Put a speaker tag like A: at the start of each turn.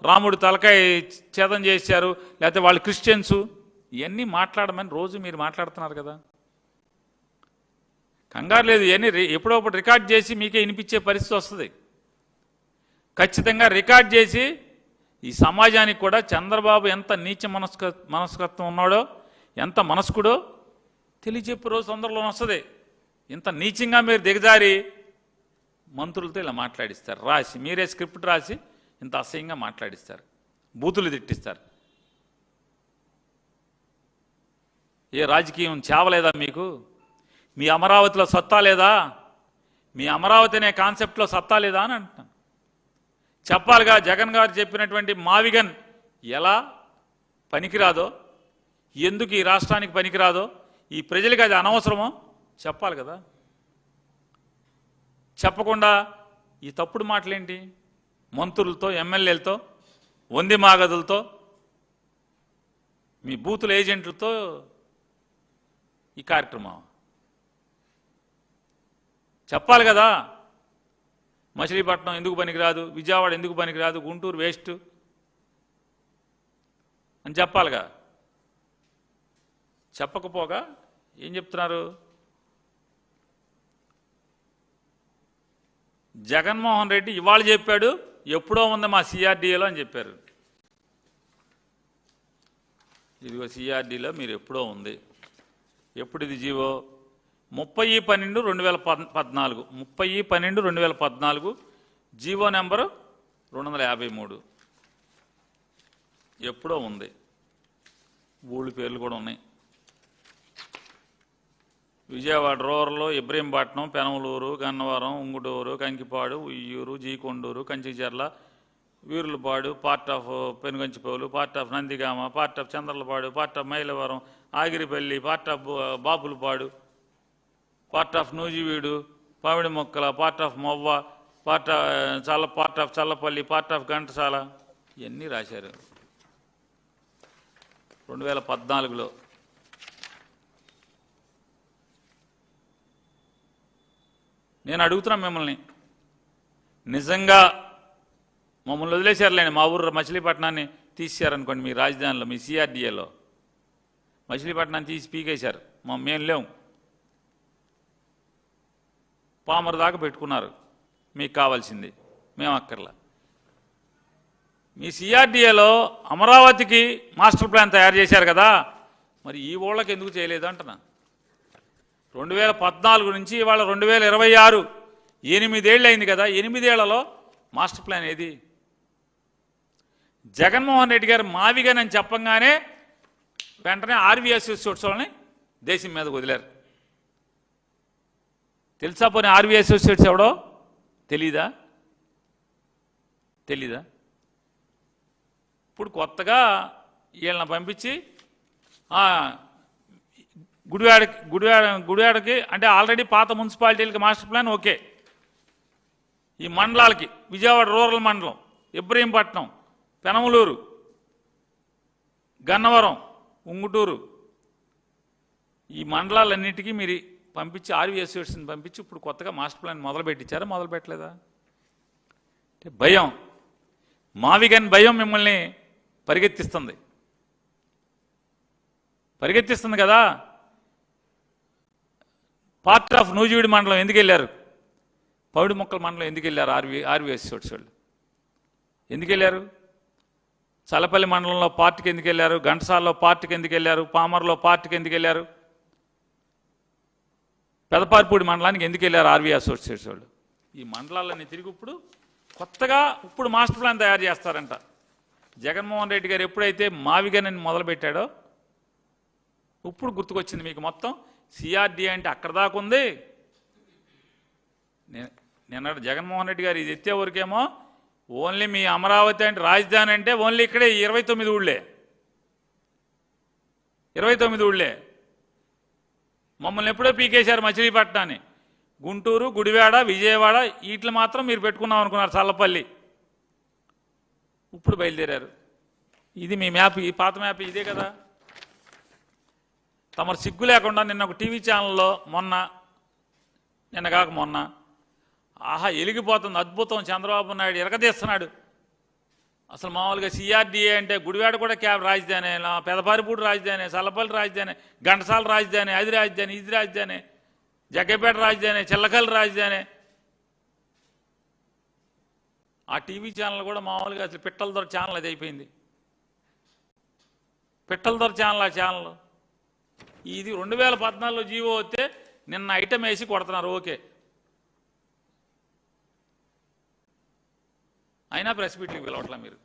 A: రాముడు తలకాయ ఛేదం చేశారు, లేకపోతే వాళ్ళు క్రిస్టియన్స్. ఇవన్నీ మాట్లాడమని రోజు మీరు మాట్లాడుతున్నారు కదా. కంగారు లేదు, ఇవన్నీ ఎప్పుడోప్పుడు రికార్డ్ చేసి మీకే వినిపించే పరిస్థితి వస్తుంది. ఖచ్చితంగా రికార్డ్ చేసి ఈ సమాజానికి కూడా చంద్రబాబు ఎంత నీచ మనస్కత్వం ఉన్నాడో, ఎంత మనస్కుడో తెలియజెప్పే రోజు తొందరలో వస్తుంది. ఇంత నీచంగా మీరు దిగజారి మంత్రులతో ఇలా మాట్లాడిస్తారు, రాసి మీరే స్క్రిప్ట్ రాసి ఇంత అసహ్యంగా మాట్లాడిస్తారు, బూతులు తిట్టిస్తారు. ఏ రాజకీయం చేవలేదా మీకు? మీ అమరావతిలో సత్తా లేదా? మీ అమరావతి అనే కాన్సెప్ట్లో సత్తా లేదా అని అంటున్నాను. చెప్పాలిగా, జగన్ గారు చెప్పినటువంటి మావిగన్ ఎలా పనికిరాదో, ఎందుకు ఈ రాష్ట్రానికి పనికిరాదో, ఈ ప్రజలకు అది అనవసరమో చెప్పాలి కదా. చెప్పకుండా ఈ తప్పుడు మాటలేంటి? మంత్రులతో, ఎమ్మెల్యేలతో, వంది మాగదులతో, మీ బూతుల ఏజెంట్లతో ఈ కార్యక్రమం చెప్పాలి కదా. మచిలీపట్నం ఎందుకు పనికిరాదు, విజయవాడ ఎందుకు పనికిరాదు, గుంటూరు వేస్ట్ అని చెప్పాలిగా. చెప్పకపోగా ఏం చెప్తున్నారు? జగన్మోహన్ రెడ్డి ఇవాళ చెప్పాడు, ఎప్పుడో ఉంది మా సిఆర్డీఏలో అని చెప్పారు. ఇదిగో సిఆర్డీలో మీరు ఎప్పుడో ఉంది. ఎప్పుడు ఇది జీవో? 30/12/2014, 30/12/2014, GO number 253. ఎప్పుడో ఉంది. ఊళ్ళ పేర్లు కూడా ఉన్నాయి. Vijayawada rural, Ibrahimpatnam, Penamaluru, Gannavaram, Unguturu, Kankipadu, Vuyyuru, G Konduru, Kanchikacherla, Veerullapadu, part of Penuganchiprolu, part of Nandigama, part of Chandarlapadu, part of Mylavaram, Agiripalli, part of Bapulapadu, part of Nuzvid, పావిడి మొక్కల, part of Movva, part of Challapalli, part of Ghantasala. ఇవన్నీ రాశారు 2014లో. నేను అడుగుతున్నా మిమ్మల్ని, నిజంగా మమ్మల్ని వదిలేశారులేండి, మా ఊరు మచిలీపట్నాన్ని తీసేశారనుకోండి, మీ రాజధానిలో, మీ సిఆర్డీఏలో మచిలీపట్నాన్ని తీసి పీకేశారు, మేము లేవు, పామరు దాకా పెట్టుకున్నారు, మీకు కావాల్సింది, మేము అక్కర్లా. మీ సిఆర్డీఏలో అమరావతికి మాస్టర్ ప్లాన్ తయారు చేశారు కదా, మరి ఈ ఊళ్ళకి ఎందుకు చేయలేదు అంటున్నా. 2014 నుంచి ఇవాళ 2026, 8 ఏళ్ళు అయింది కదా. 8 ఏళ్లలో మాస్టర్ ప్లాన్ ఏది? జగన్మోహన్ రెడ్డి గారు మావిగన్ అని చెప్పంగానే వెంటనే ఆర్వీఎస్ వాళ్ళని దేశం మీద వదిలారు. తెలుసా పోనీ ఆర్వీ అసోసియేట్స్ ఎవడో? తెలీదా? ఇప్పుడు కొత్తగా వీళ్ళని పంపించి గుడివాడకి అంటే ఆల్రెడీ పాత మున్సిపాలిటీలకి మాస్టర్ ప్లాన్ ఓకే. ఈ మండలాలకి విజయవాడ రూరల్ మండలం, ఇబ్రహీంపట్నం, పెనమలూరు, గన్నవరం, ఉంగుటూరు, ఈ మండలాలన్నిటికీ మీరు పంపించి ఆర్వీ అసోసియేట్స్ని పంపించి ఇప్పుడు కొత్తగా మాస్టర్ ప్లాన్ మొదలుపెట్టించారా? మొదలు పెట్టలేదా? అంటే భయం, మావిగన్ భయం మిమ్మల్ని పరిగెత్తిస్తుంది కదా. పార్ట్ ఆఫ్ నూజివీడి మండలం ఎందుకు వెళ్ళారు? పౌడి మొక్కల మండలం ఎందుకు వెళ్ళారు? ఆర్వీ అసోసియేట్స్ వాళ్ళు ఎందుకు వెళ్ళారు? చల్లపల్లి మండలంలో పార్టీకి ఎందుకు వెళ్ళారు? ఘంటసాలలో పార్టీకి ఎందుకు వెళ్ళారు? పామర్లో పార్టీకి ఎందుకు వెళ్ళారు? పెదపార్పూడి మండలానికి ఎందుకు వెళ్ళారు ఆర్వీ అసోసియేట్స్ వాళ్ళు? ఈ మండలాలన్నీ తిరిగి కొత్తగా మాస్టర్ ప్లాన్ తయారు చేస్తారంట. జగన్మోహన్ రెడ్డి గారు ఎప్పుడైతే మావిగన్ అని మొదలుపెట్టాడో ఇప్పుడు గుర్తుకొచ్చింది మీకు మొత్తం. సిఆర్డీ అంటే అక్కడ దాకా ఉంది. నిన్న జగన్మోహన్ రెడ్డి గారు ఇది ఎత్తే వరకేమో ఓన్లీ మీ అమరావతి అంటే రాజధాని అంటే ఓన్లీ ఇక్కడే 29 ఊళ్ళే, 29 ఊళ్ళే. మమ్మల్ని ఎప్పుడో పీకేశారు మచిలీపట్నాన్ని. గుంటూరు, గుడివాడ, విజయవాడ వీటిని మాత్రం మీరు పెట్టుకున్నాం అనుకున్నారు, చల్లపల్లి. ఇప్పుడు బయలుదేరారు. ఇది మీ మ్యాప్, ఈ పాత మ్యాప్ ఇదే కదా. తమరు సిగ్గు లేకుండా నిన్న ఒక టీవీ ఛానల్లో నిన్న కాక మొన్న ఆహా ఎలిగిపోతుంది, అద్భుతం, చంద్రబాబు నాయుడు ఎరగదీస్తున్నాడు, అసలు మామూలుగా సిఆర్డీఏ అంటే గుడివాడ కూడా రాజధాని, పెదపారిపూడి రాజధాని, సల్లపల్లి రాజధాని, ఘంటసాల రాజధాని, అది రాజధాని, ఇది రాజధాని, జగ్గపేట రాజధాని, చిల్లకల్లి రాజధాని. ఆ టీవీ ఛానల్ కూడా మామూలుగా అసలు పిట్టల దొర ఛానల్ అది అయిపోయింది. పిట్టల దొర ఛానల్ ఆ ఛానల్. ఇది 2014లో జీవో వస్తే నిన్న ఐటమ్ వేసి కొడుతున్నారు. ఓకే, అయినా ప్రెస్ మీట్కి పిలవట్లా మీరు.